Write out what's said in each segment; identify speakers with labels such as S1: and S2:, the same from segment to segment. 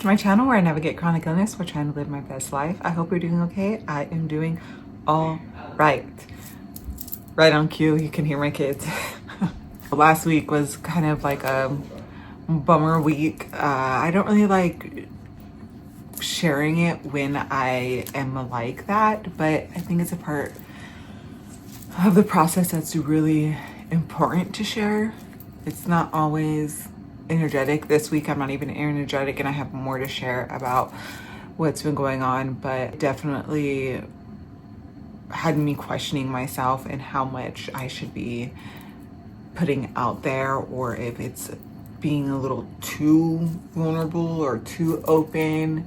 S1: to my channel where I navigate chronic illness. We're trying to live my best life. I hope you're doing okay. I am doing all right. Right on cue, you can hear my kids. Last week was kind of like a bummer week. I don't really like sharing it when I am like that, but I think it's a part of the process that's really important to share. It's not always energetic. This week I'm not even energetic and I have more to share about what's been going on, but definitely had me questioning myself and how much I should be putting out there, or if it's being a little too vulnerable or too open.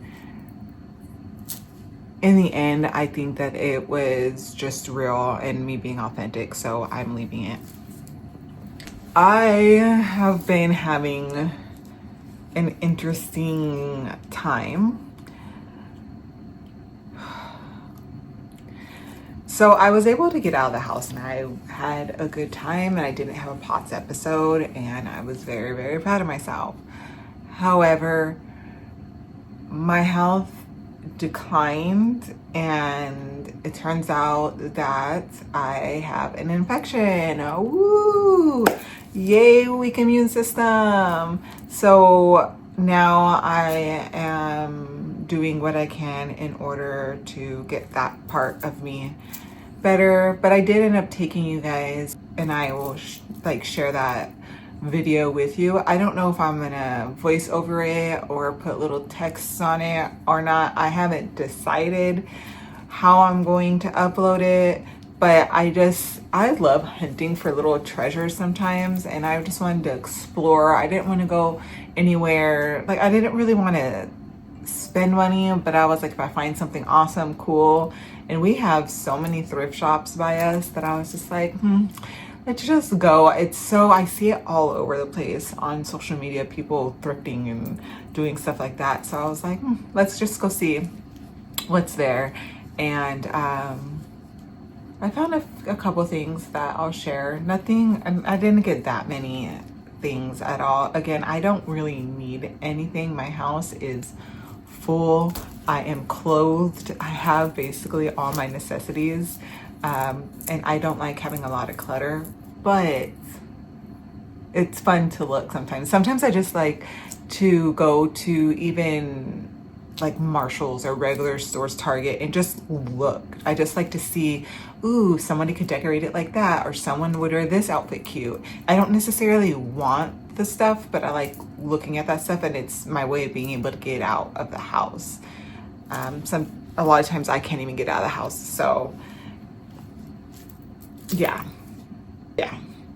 S1: In the end, I think that it was just real and me being authentic, so I'm leaving it. I have been having an interesting time. So I was able to get out of the house and I had a good time and I didn't have a POTS episode and I was very, very proud of myself. However, my health declined and it turns out that I have an infection. Woo! Yay, weak immune system. So now I am doing what I can in order to get that part of me better. But I did end up taking you guys, and I will share that video with you. I don't know if I'm gonna voice over it or put little texts on it or not. I haven't decided how I'm going to upload it, but I love hunting for little treasures sometimes, and I just wanted to explore. I didn't want to go anywhere. Like, I didn't really want to spend money, but I was like, if I find something awesome, cool. And we have so many thrift shops by us that I was just like, let's just go. I see it all over the place on social media, people thrifting and doing stuff like that. So I was like, let's just go see what's there. And I found a couple things that I'll share. Nothing, I didn't get that many things at all. Again, I don't really need anything. My house is full. I am clothed. I have basically all my necessities. And I don't like having a lot of clutter, but it's fun to look sometimes. Sometimes I just like to go to even like Marshall's or regular stores, Target, and just look. I just like to see, ooh, somebody could decorate it like that, or someone would wear this outfit cute. I don't necessarily want the stuff, but I like looking at that stuff, and it's my way of being able to get out of the house. A lot of times I can't even get out of the house, so yeah.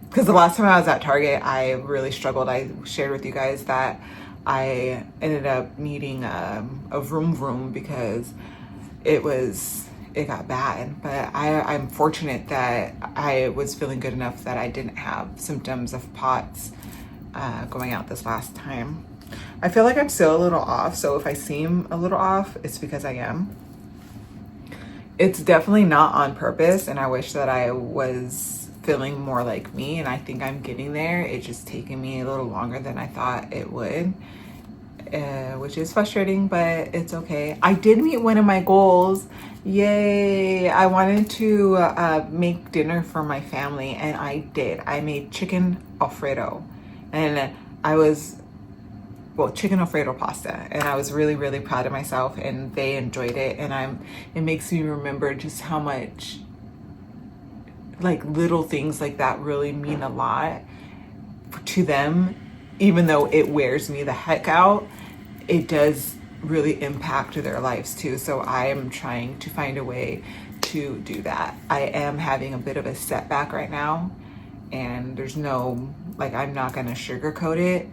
S1: Because the last time I was at Target, I really struggled. I shared with you guys that I ended up needing a vroom because it got bad. But I'm fortunate that I was feeling good enough that I didn't have symptoms of POTS going out this last time. I feel like I'm still a little off, so if I seem a little off, it's because I am. It's definitely not on purpose, and I wish that I was feeling more like me, and I think I'm getting there. It's just taking me a little longer than I thought it would, which is frustrating, but it's okay. I did meet one of my goals. Yay! I wanted to make dinner for my family, and I did. I made chicken Alfredo, and chicken Alfredo pasta, and I was really, really proud of myself, and they enjoyed it, and it makes me remember just how much like little things like that really mean a lot to them. Even though it wears me the heck out, it does really impact their lives too. So I am trying to find a way to do that. I am having a bit of a setback right now, and there's no, I'm not gonna sugarcoat it.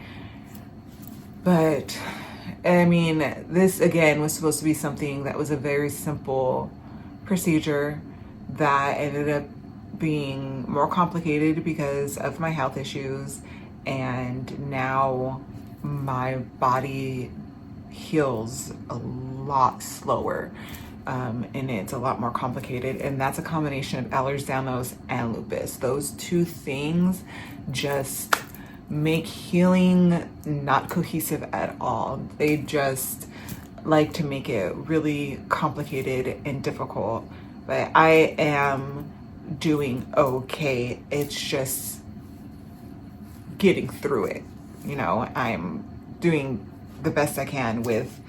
S1: But I mean, this again was supposed to be something that was a very simple procedure that ended up being more complicated because of my health issues, and now my body heals a lot slower, and it's a lot more complicated, and that's a combination of Ehlers Danlos and lupus. Those two things just make healing not cohesive at all. They just like to make it really complicated and difficult. But I am doing okay. It's just getting through it. You know, I'm doing the best I can with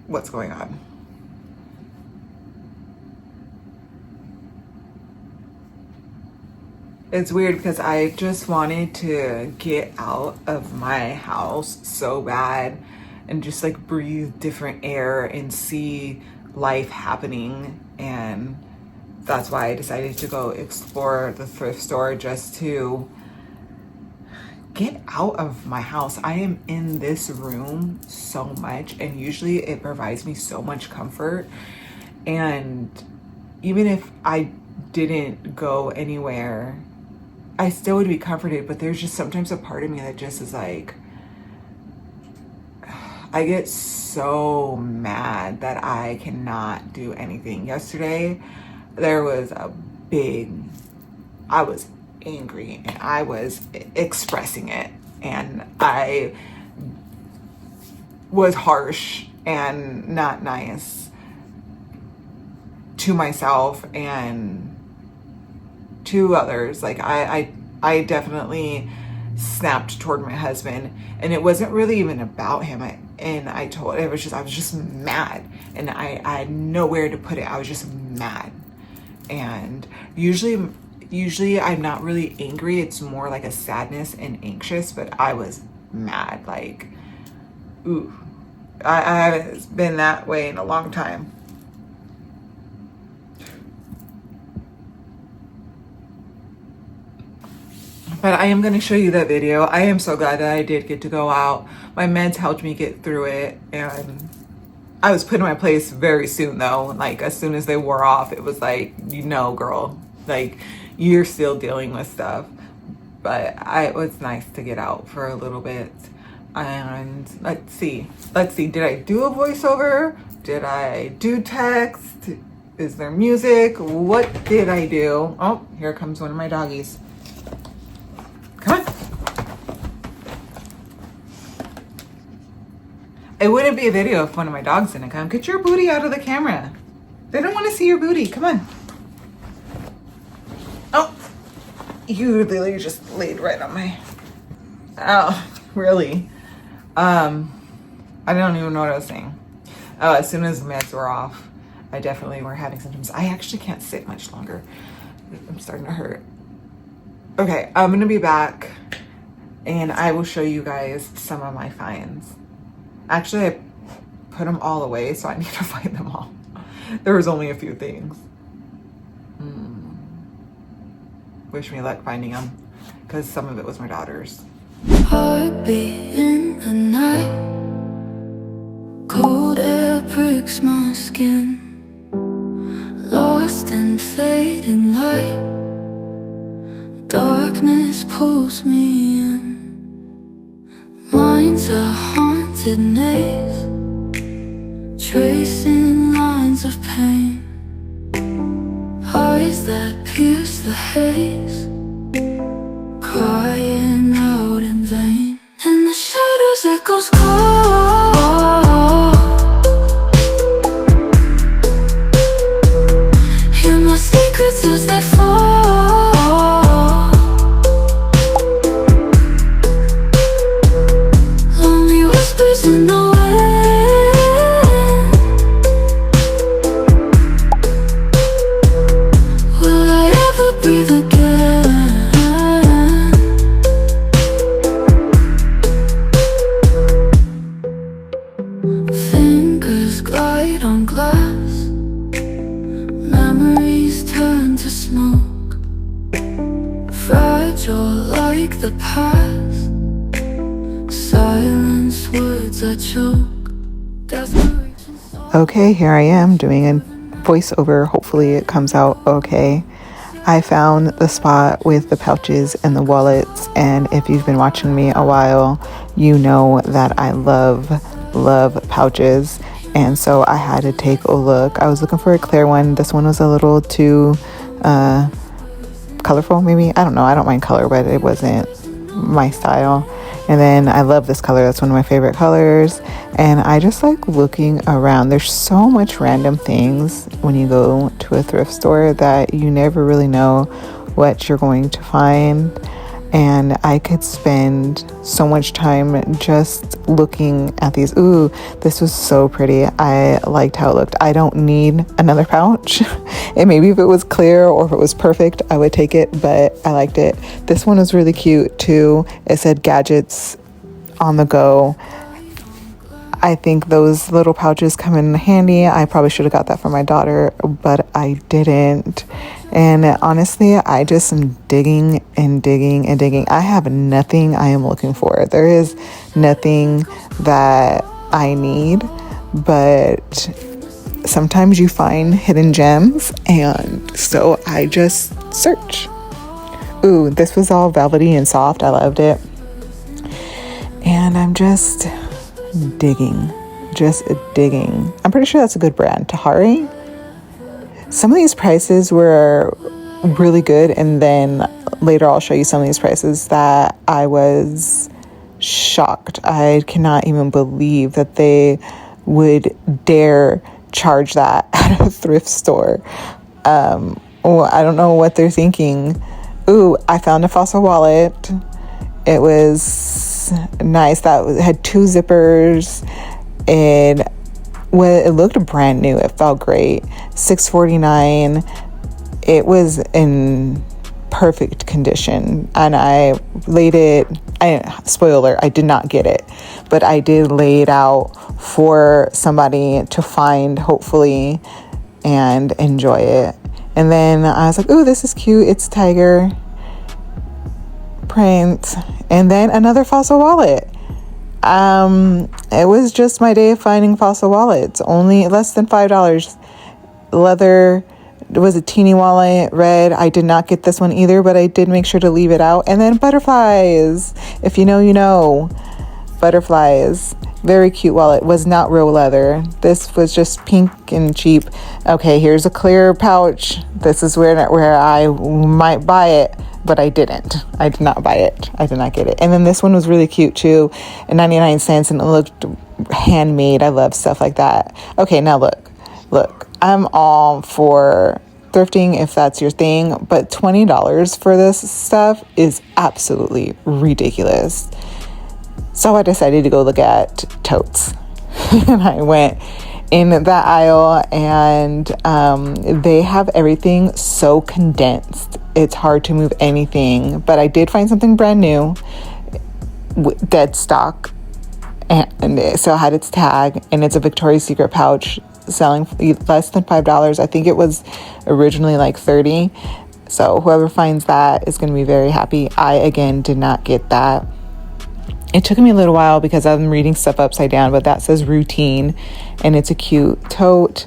S1: what's going on. It's weird because I just wanted to get out of my house so bad and just like breathe different air and see life happening. And that's why I decided to go explore the thrift store, just to get out of my house. I am in this room so much, and usually it provides me so much comfort. And even if I didn't go anywhere, I still would be comforted. But there's just sometimes a part of me that just is like, I get so mad that I cannot do anything. Yesterday, there was I was angry and I was expressing it, and I was harsh and not nice to myself and to others. Like I definitely snapped toward my husband, and it wasn't really even about him. I was just mad, and I had nowhere to put it. I was just mad. And usually I'm not really angry. It's more like a sadness and anxious, but I was mad. Like, ooh, I haven't been that way in a long time. But I am going to show you that video. I am so glad that I did get to go out. My meds helped me get through it, and I was put in my place very soon though. Like, as soon as they wore off, it was like, you know, girl, like, you're still dealing with stuff. But it was nice to get out for a little bit. And let's see, did I do a voiceover? Did I do text? Is there music? What did I do? Oh, here comes one of my doggies. Come on. It wouldn't be a video if one of my dogs didn't come. Get your booty out of the camera. They don't want to see your booty. Come on. Oh, you literally just laid right on my... Oh, really? I don't even know what I was saying. Oh, as soon as the meds were off, I definitely were having symptoms. I actually can't sit much longer. I'm starting to hurt. Okay, I'm gonna be back and I will show you guys some of my finds. Actually, I put them all away, so I need to find them all. There was only a few things. Wish me luck finding them, because some of it was my daughter's.
S2: Heartbeat in the night, cold air pricks my skin, lost in fading light, darkness pulls me in. Mind's a haunted maze, tracing lines of pain, eyes that pierce the haze, crying out in vain. In the shadows echoes call, hear my secrets as they fall, lonely whispers in the wind. Will I ever breathe again? Fingers glide on glass, memories turn to smoke, fragile like the past, silence words I choke, desperation.
S1: Okay, here I am doing a voiceover. Hopefully it comes out okay. I found the spot with the pouches and the wallets, and if you've been watching me a while, you know that I love pouches, and so I had to take a look. I was looking for a clear one. This one was a little too colorful, maybe. I don't know. I don't mind color, but it wasn't my style. And then I love this color. That's one of my favorite colors. And I just like looking around. There's so much random things when you go to a thrift store that you never really know what you're going to find. And I could spend so much time just looking at these. Ooh, this was so pretty. I liked how it looked. I don't need another pouch. And maybe if it was clear or if it was perfect, I would take it, but I liked it. This one was really cute too. It said gadgets on the go. I think those little pouches come in handy. I probably should have got that for my daughter, but I didn't. And honestly, I just am digging and digging and digging. I have nothing I am looking for. There is nothing that I need, but sometimes you find hidden gems, and so I just search. Ooh, this was all velvety and soft. I loved it. And I'm just digging. I'm pretty sure that's a good brand, Tahari. Some of these prices were really good, and then later I'll show you some of these prices that I was shocked. I cannot even believe that they would dare charge that at a thrift store. I don't know what they're thinking. Ooh, I found a fossil wallet. It was nice. That had 2 zippers. It looked brand new. It felt great. $6.49. It was in perfect condition, and I laid it. Spoiler: I did not get it, but I did lay it out for somebody to find, hopefully, and enjoy it. And then I was like, "Ooh, this is cute. It's tiger print." And then another fossil wallet. It was just my day of finding fossil wallets. Only less than $5. Leather. It was a teeny wallet, red. I did not get this one either, but I did make sure to leave it out. And then butterflies. If you know, you know. Butterflies. Very cute wallet. Was not real leather. This was just pink and cheap. Okay, here's a clear pouch. This is where I might buy it, but I didn't. I did not buy it. I did not get it. And then this one was really cute too, at 99 cents, and it looked handmade. I love stuff like that. Okay, now look. I'm all for thrifting if that's your thing, but $20 for this stuff is absolutely ridiculous. So I decided to go look at totes. And I went in that aisle, and they have everything so condensed. It's hard to move anything, but I did find something brand new, dead stock, and so I had its tag, and it's a Victoria's Secret pouch selling less than $5. I think it was originally like $30. So whoever finds that is going to be very happy. I, again, did not get that. It took me a little while because I'm reading stuff upside down, but that says routine, and it's a cute tote.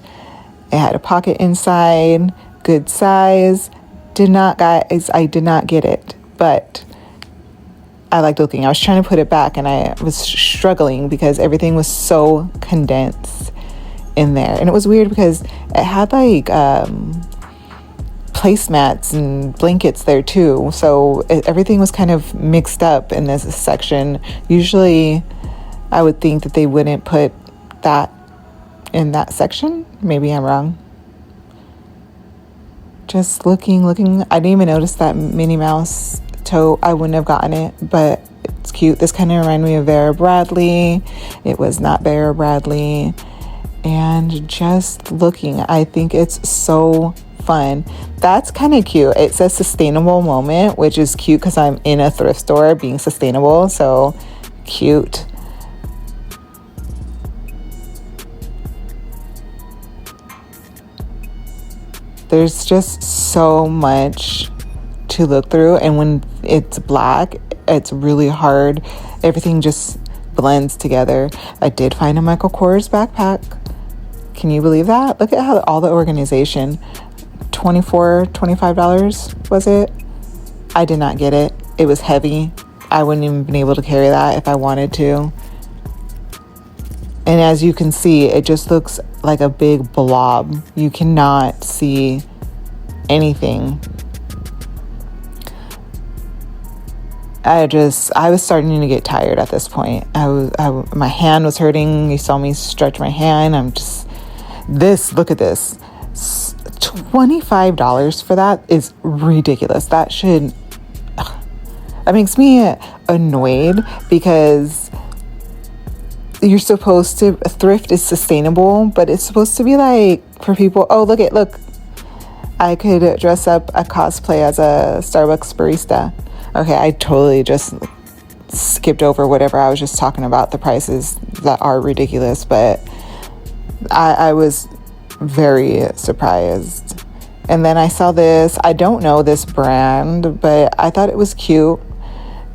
S1: It had a pocket inside, good size. I did not get it, but I liked looking. I was trying to put it back, and I was struggling because everything was so condensed in there. And it was weird because it had like placemats and blankets there too, so everything was kind of mixed up in this section. Usually I would think that they wouldn't put that in that section. Maybe I'm wrong. Just looking. I didn't even notice that Minnie Mouse tote. I wouldn't have gotten it, but it's cute. This kind of reminded me of Vera Bradley. It was not Vera Bradley. And just looking, I think it's so fun. That's kind of cute. It says sustainable moment, which is cute because I'm in a thrift store being sustainable. So cute. There's just so much to look through, and when it's black, it's really hard. Everything just blends together. I did find a Michael Kors backpack. Can you believe that? Look at how all the organization. $25 was it? I did not get it. It was heavy. I wouldn't even been able to carry that if I wanted to. And as you can see, it just looks like a big blob. You cannot see anything. I was starting to get tired at this point. My hand was hurting. You saw me stretch my hand. Look at this. $25 for that is ridiculous. That makes me annoyed, because you're supposed to, thrift is sustainable, but it's supposed to be like for people, look, I could dress up a cosplay as a Starbucks barista. Okay, I totally just skipped over whatever I was just talking about, the prices that are ridiculous, but I was very surprised. And then I saw this, I don't know this brand, but I thought it was cute.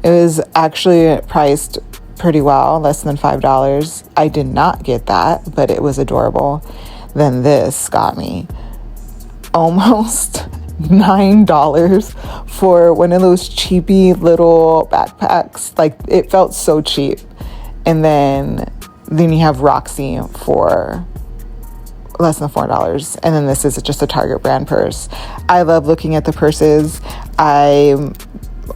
S1: It was actually priced pretty well, less than $5. I did not get that, but it was adorable. Then this got me almost $9 for one of those cheapy little backpacks. Like, it felt so cheap. And then you have Roxy for less than $4. And then this is just a Target brand purse. I love looking at the purses. I'm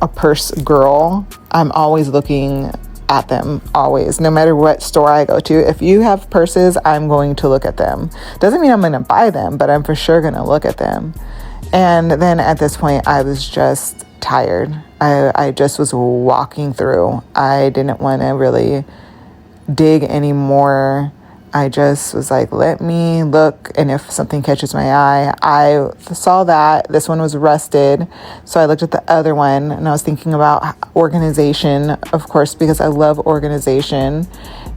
S1: a purse girl. I'm always looking at them, always, no matter what store I go to. If you have purses, I'm going to look at them. Doesn't mean I'm going to buy them, but I'm for sure going to look at them. And then at this point, I was just tired. I just was walking through. I didn't want to really dig anymore. I just was like, let me look, and if something catches my eye. I saw that this one was rusted, so I looked at the other one, and I was thinking about organization, of course, because I love organization.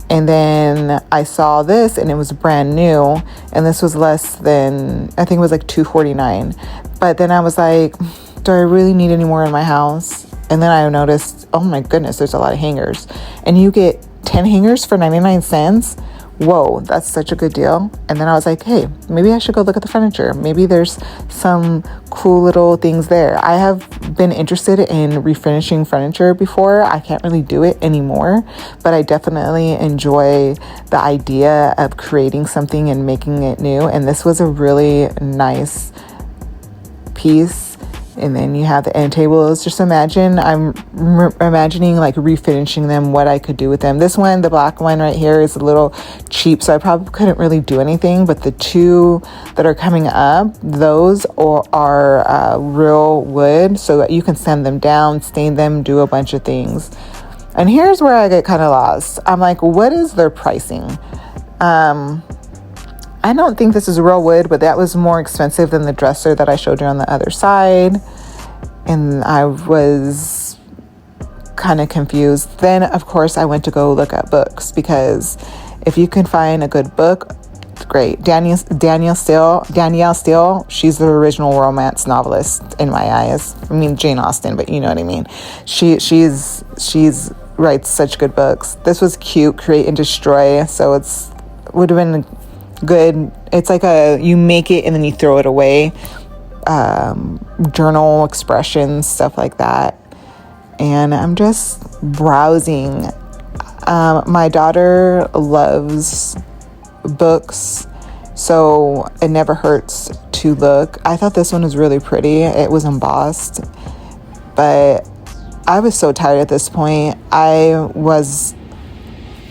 S1: And then I saw this, and it was brand new, and this was less than, I think it was like $249. But then I was like, do I really need any more in my house? And then I noticed, oh my goodness, there's a lot of hangers, and you get 10 hangers for 99 cents. Whoa, that's such a good deal. And then I was like, hey, maybe I should go look at the furniture. Maybe there's some cool little things there. I have been interested in refinishing furniture before. I can't really do it anymore, but I definitely enjoy the idea of creating something and making it new. And this was a really nice piece. And then you have the end tables. Just imagine, I'm imagining like refinishing them, what I could do with them. This one, the black one right here, is a little cheap, so I probably couldn't really do anything. But the two that are coming up, those are real wood, so that you can sand them down, stain them, do a bunch of things. And here's where I get kind of lost. I'm like, what is their pricing? I don't think this is real wood, but that was more expensive than the dresser that I showed you on the other side. And I was kind of confused. Then, of course, I went to go look at books, because if you can find a good book, great. Danielle Steele, she's the original romance novelist in my eyes. I mean, Jane Austen, but you know what I mean. She's writes such good books. This was cute, Create and Destroy, so would have been good. It's like you make it and then you throw it away. Journal expressions, stuff like that. And I'm just browsing. My daughter loves books, so it never hurts to look. I thought this one was really pretty. It was embossed, but I was so tired at this point.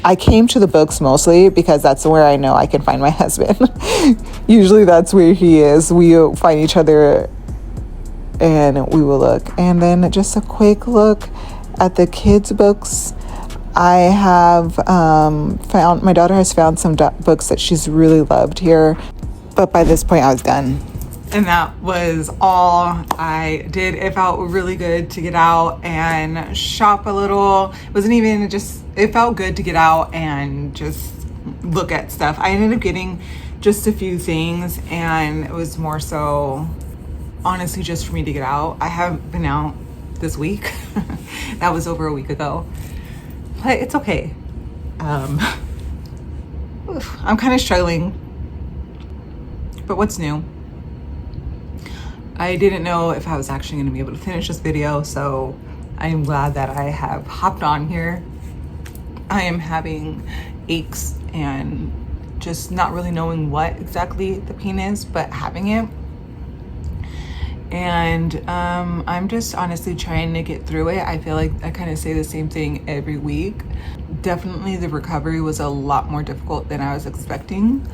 S1: I came to the books mostly because that's where I know I can find my husband. Usually that's where he is. We find each other and we will look. And then just a quick look at the kids' books. I have my daughter has found some books that she's really loved here. But by this point, I was done. And that was all I did. It felt really good to get out and shop a little. It felt good to get out and just look at stuff. I ended up getting just a few things, and it was more so honestly just for me to get out. I haven't been out this week. That was over a week ago, but it's okay. I'm kind of struggling, but what's new? I didn't know if I was actually going to be able to finish this video, so I am glad that I have hopped on here. I am having aches and just not really knowing what exactly the pain is, but having it. And I'm just honestly trying to get through it. I feel like I kind of say the same thing every week. Definitely the recovery was a lot more difficult than I was expecting.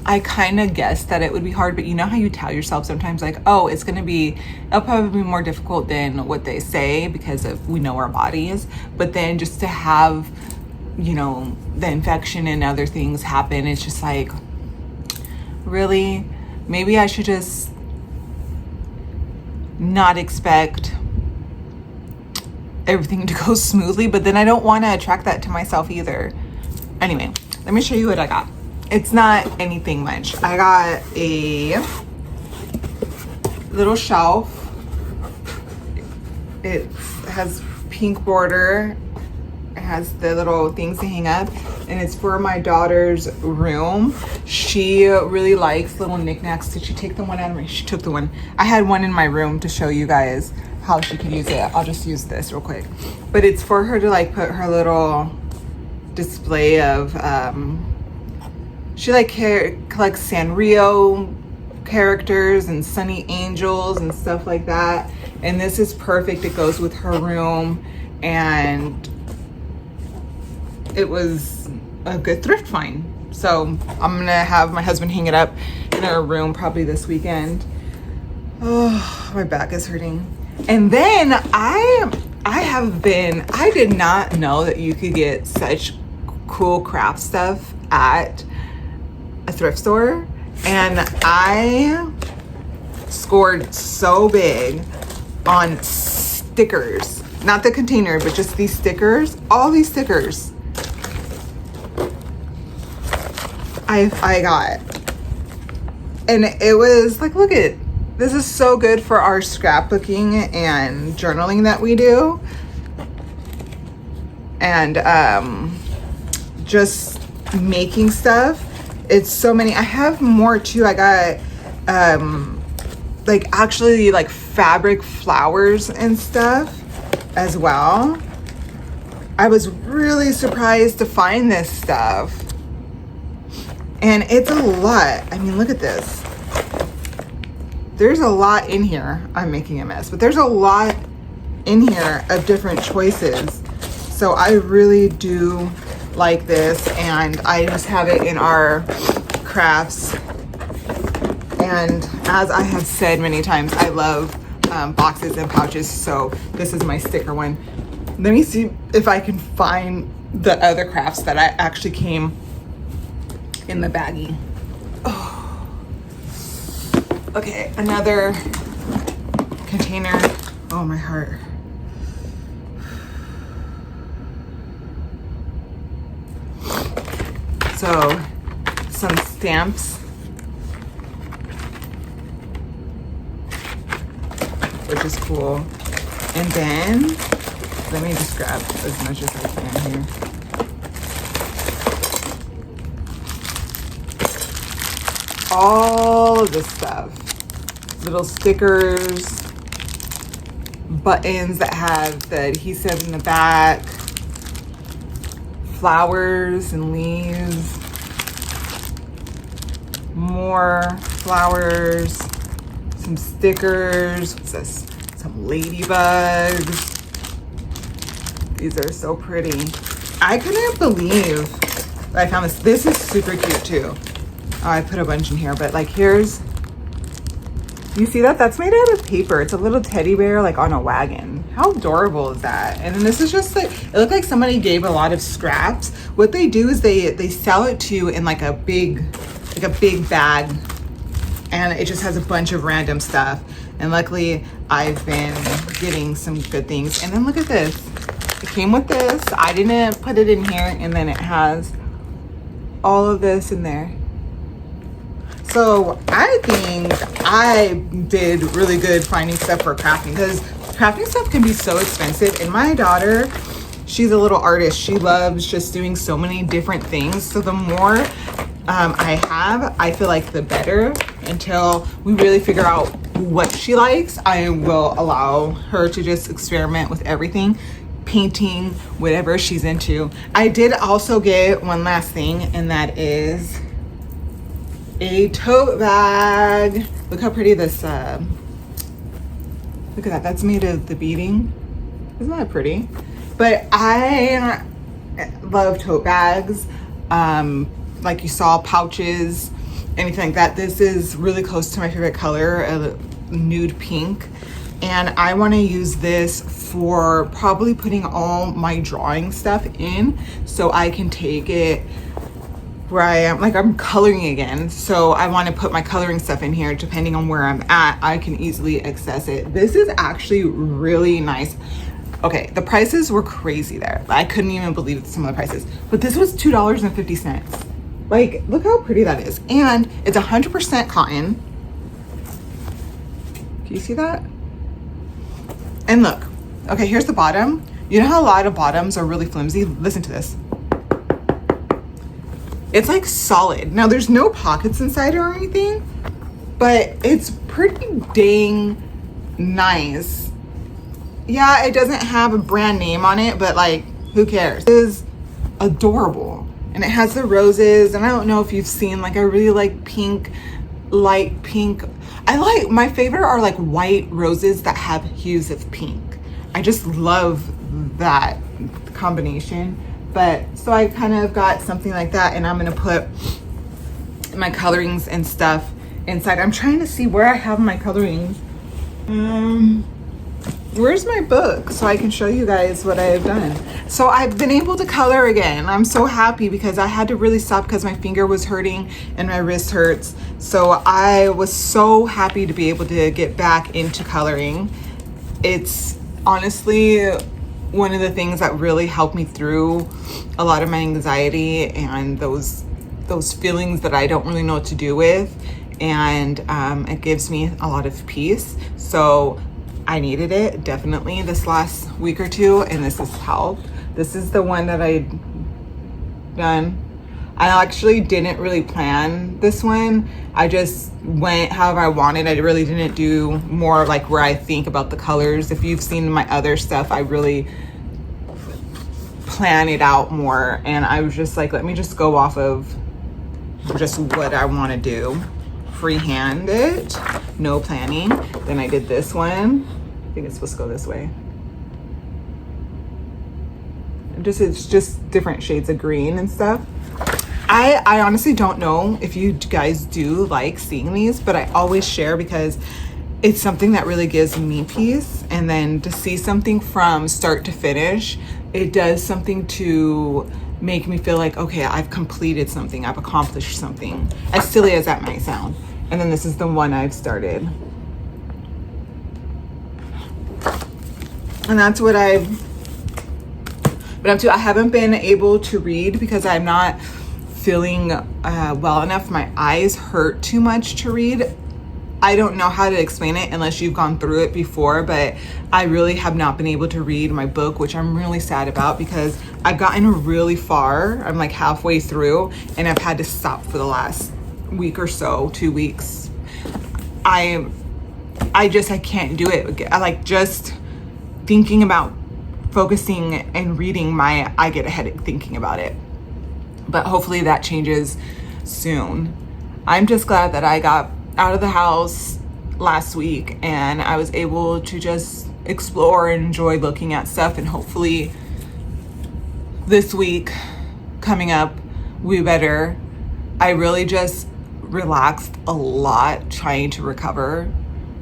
S1: I kind of guessed that it would be hard, but you know how you tell yourself sometimes like, oh, it'll probably be more difficult than what they say because we know our bodies. But then just to have, the infection and other things happen, it's just like, really? Maybe I should just not expect everything to go smoothly, but then I don't want to attract that to myself either. Anyway, let me show you what I got. It's not anything much. I got a little shelf. It has pink border. It has the little things to hang up, and it's for my daughter's room. She really likes little knickknacks. Did she take the one out of me? She took the one. I had one in my room to show you guys how she could use it. I'll just use this real quick. But it's for her to like put her little display of, she like collects Sanrio characters and Sunny Angels and stuff like that. And this is perfect. It goes with her room, and it was a good thrift find. So I'm gonna have my husband hang it up in our room probably this weekend. Oh, my back is hurting. And then I did not know that you could get such cool craft stuff at a thrift store. And I scored so big on stickers. Not the container, but just these stickers. All these stickers I got. And it was like, look at, this is so good for our scrapbooking and journaling that we do. And just making stuff. It's so many. I have more too. I got actually fabric flowers and stuff as well. I was really surprised to find this stuff. And it's a lot. I mean, look at this. There's a lot in here. I'm making a mess, but there's a lot in here of different choices. So I really do like this, and I just have it in our crafts. And as I have said many times, I love boxes and pouches. So this is my sticker one. Let me see if I can find the other crafts that I actually came in the baggie. Oh. Okay, another container. Oh, my heart. So, some stamps, which is cool. And then, let me just grab as much as I can here. All of this stuff. Little stickers, buttons that have the adhesive in the back, flowers and leaves, more flowers, some stickers, what's this? Some ladybugs. These are so pretty. I couldn't believe that I found this. This is super cute too. Oh, I put a bunch in here, but here's, you see that? That's made out of paper. It's a little teddy bear on a wagon. How adorable is that? And then this is just it looked like somebody gave a lot of scraps. What they do is they sell it to you in a big bag, and it just has a bunch of random stuff. And luckily I've been getting some good things. And then look at this. It came with this. I didn't put it in here, and then it has all of this in there. So I think I did really good finding stuff for crafting, because crafting stuff can be so expensive. And my daughter, she's a little artist. She loves just doing so many different things. So the more I have, I feel like the better. Until we really figure out what she likes, I will allow her to just experiment with everything, painting, whatever she's into. I did also get one last thing, and that is a tote bag. Look how pretty this, look at that. That's made of the beading. Isn't that pretty? But I love tote bags. Like you saw, pouches, anything like that. This is really close to my favorite color, a nude pink. And I want to use this for probably putting all my drawing stuff in, so I can take it where I am, like I'm coloring again. So I want to put my coloring stuff in here. Depending on where I'm at, I can easily access it. This is actually really nice. Okay, the prices were crazy there. I couldn't even believe some of the prices. But this was $2.50. Like, look how pretty that is. And it's 100% cotton. Can you see that? And look, okay, here's the bottom. You know how a lot of bottoms are really flimsy? Listen to this. It's like solid. Now there's no pockets inside or anything, but it's pretty dang nice. Yeah, it doesn't have a brand name on it, but like, who cares? It is adorable. And it has the roses, and I don't know if you've seen, like, I really like pink, light pink. My favorite are like white roses that have hues of pink. I just love that combination. But so I kind of got something like that, and I'm gonna put my colorings and stuff inside. I'm trying to see where I have my colorings. Where's my book so I can show you guys what I have done? So I've been able to color again. I'm so happy because I had to really stop because my finger was hurting and my wrist hurts. So I was so happy to be able to get back into coloring. It's honestly one of the things that really helped me through a lot of my anxiety and those feelings that I don't really know what to do with. And it gives me a lot of peace. So I needed it definitely this last week or two, and this has helped. This is the one that I done. I actually didn't really plan this one. I just went however I wanted. I really didn't do more like where I think about the colors. If you've seen my other stuff, I really plan it out more, and I was just like, let me just go off of just what I want to do. Freehand it, no planning. Then I did this one. I think it's supposed to go this way. It's just different shades of green and stuff. I honestly don't know if you guys do like seeing these, but I always share because it's something that really gives me peace. And then to see something from start to finish, it does something to make me feel like, okay, I've completed something, I've accomplished something, as silly as that might sound. And then this is the one I've started. And that's what I've been up to. I haven't been able to read because I'm not feeling well enough. My eyes hurt too much to read. I don't know how to explain it unless you've gone through it before, but I really have not been able to read my book, which I'm really sad about because I've gotten really far. I'm like halfway through, and I've had to stop for the last week or so, 2 weeks. I can't do it. I like just thinking about focusing and reading I get a headache thinking about it. But hopefully that changes soon. I'm just glad that I got out of the house last week and I was able to just explore and enjoy looking at stuff, and hopefully this week coming up will be better. I really just relaxed a lot trying to recover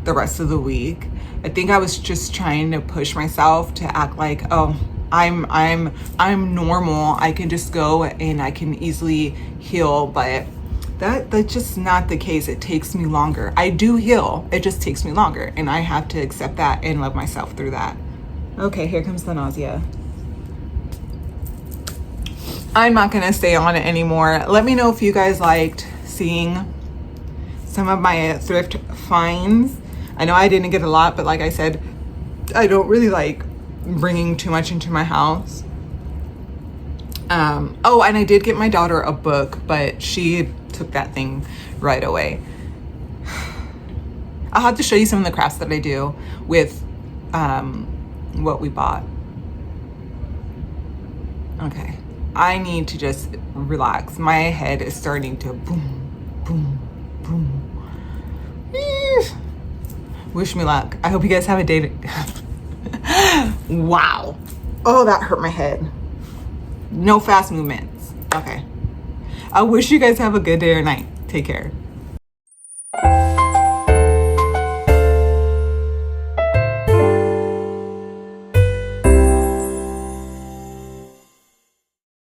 S1: the rest of the week. I think I was just trying to push myself to act like, oh, I'm normal. I can just go and I can easily heal, but that's just not the case. It takes me longer. I do heal. It just takes me longer, and I have to accept that and love myself through that. Okay, here comes the nausea. I'm not gonna stay on it anymore. Let me know if you guys liked seeing some of my thrift finds. I know I didn't get a lot, but like I said, I don't really like bringing too much into my house. Oh, and I did get my daughter a book, but she took that thing right away. I'll have to show you some of the crafts that I do with what we bought. Okay, I need to just relax. My head is starting to boom, boom, Wish me luck. I hope you guys have a day. Wow. Oh, that hurt my head. No fast movements. Okay. I wish you guys have a good day or night. Take care.